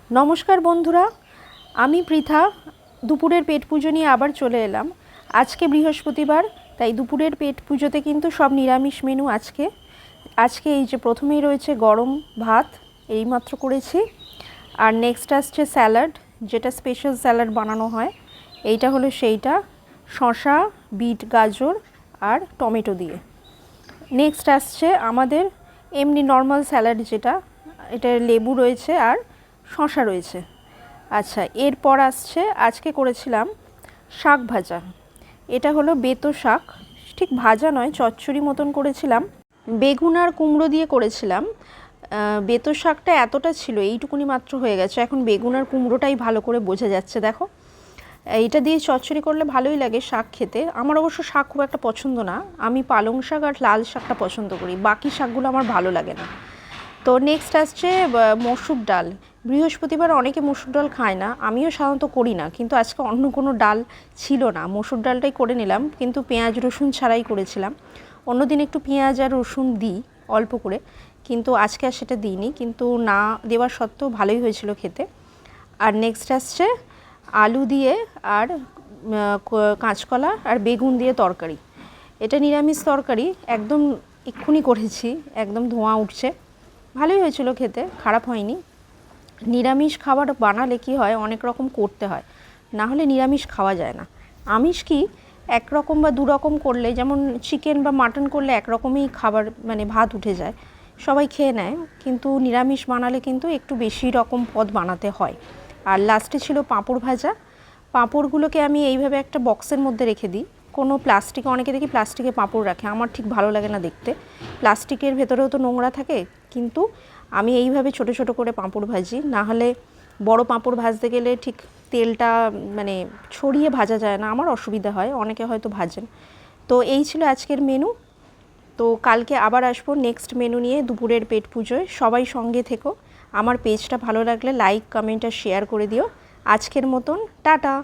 नमस्कार बंधुरा आमी पृथा दुपुरेर पेट पुजो निये आबार चले एलाम। आज के बृहस्पतिवार ताई दुपुरेर पेट पुजोते किन्तु सब निरामिष मेनू। आज के प्रथमेई रयेछे गरम भात एइमात्र करेछि और नेक्स्ट आसछे सैलाड जेटा स्पेशल सैलाड बानानो हय एइटा हलो सेइटा शशा बीट गाजर और टमेटो दिए। नेक्स्ट आसछे आमादेर एमनि नर्माल सैलाड जेटा एटा लेबू रयेछे और शशा रयेछे। अच्छा एरपर आसछे आजके करेछिलाम शाक भाजा। एटा हलो बेतो शाक, ठीक भाजा नय चच्चड़ी मतन करेछिलाम, बेगुन और कुमड़ो दिए करेछिलाम। बेतो शाकटा एतटा छिलो एइटुकुनि मात्र हये गेছে। এখন বেগুন আর কুমড়োটাই ভালো করে বোঝা যাচ্ছে। দেখো এইটা দিয়ে চচ্চড়ি করলে ভালোই লাগে শাক খেতে। আমার অবশ্য শাক খুব একটা পছন্দ না, আমি পালং শাক আর লাল শাকটা পছন্দ করি, বাকি শাকগুলো আমার ভালো লাগে না। তো নেক্সট আসছে মসুর ডাল। বৃহস্পতিবার অনেকে মসুর ডাল খায় না, আমিও সাধারণত করি না, কিন্তু আজকে অন্য কোনো ডাল ছিল না, মসুর ডালটাই করে নিলাম, কিন্তু পেঁয়াজ রসুন ছাড়াই করেছিলাম। অন্যদিন একটু পেঁয়াজ আর রসুন দিই অল্প করে, কিন্তু আজকে আর সেটা দিইনি, কিন্তু না দেওয়ার সত্ত্বেও ভালোই হয়েছিল খেতে। আর নেক্সট আসছে আলু দিয়ে আর কাঁচকলা আর বেগুন দিয়ে তরকারি। এটা নিরামিষ তরকারি, একদম এক্ষুনি করেছি, একদম ধোঁয়া উঠছে, ভালোই হয়েছিল খেতে, খারাপ হয়নি। নিরামিষ খাবার বানালে কি হয় অনেক রকম করতে হয়, না হলে নিরামিষ খাওয়া যায় না। আমিষ কি একরকম বা দুরকম করলে, যেমন চিকেন বা মাটন করলে একরকমই খাবার মানে ভাত উঠে যায়, সবাই খেয়ে নেয়, কিন্তু নিরামিষ বানালে কিন্তু একটু বেশি রকম পদ বানাতে হয়। আর লাস্টে ছিল পাঁপড় ভাজা। পাঁপড়গুলোকে আমি এইভাবে একটা বক্সের মধ্যে রেখে দিই, কোনো প্লাস্টিকে, অনেকে দেখি প্লাস্টিকে পাঁপড় রাখে, আমার ঠিক ভালো লাগে না দেখতে, প্লাস্টিকের ভেতরেও তো নোংরা থাকে, কিন্তু আমি এইভাবে ছোট ছোট করে পাঁপড় ভাজি, না হলে বড় পাঁপড় ভাজতে গেলে ঠিক তেলটা মানে ছড়িয়ে ভাজা যায় না, আমার অসুবিধা হয়, অনেকে হয়তো ভাজেন। তো এই ছিল আজকের মেনু। তো কালকে আবার আসবো নেক্সট মেনু নিয়ে দুপুরের পেট পুজোয়। সবাই সঙ্গে থেকো, আমার পেজটা ভালো লাগলে লাইক কমেন্ট আর শেয়ার করে দিও। আজকের মতন টাটা।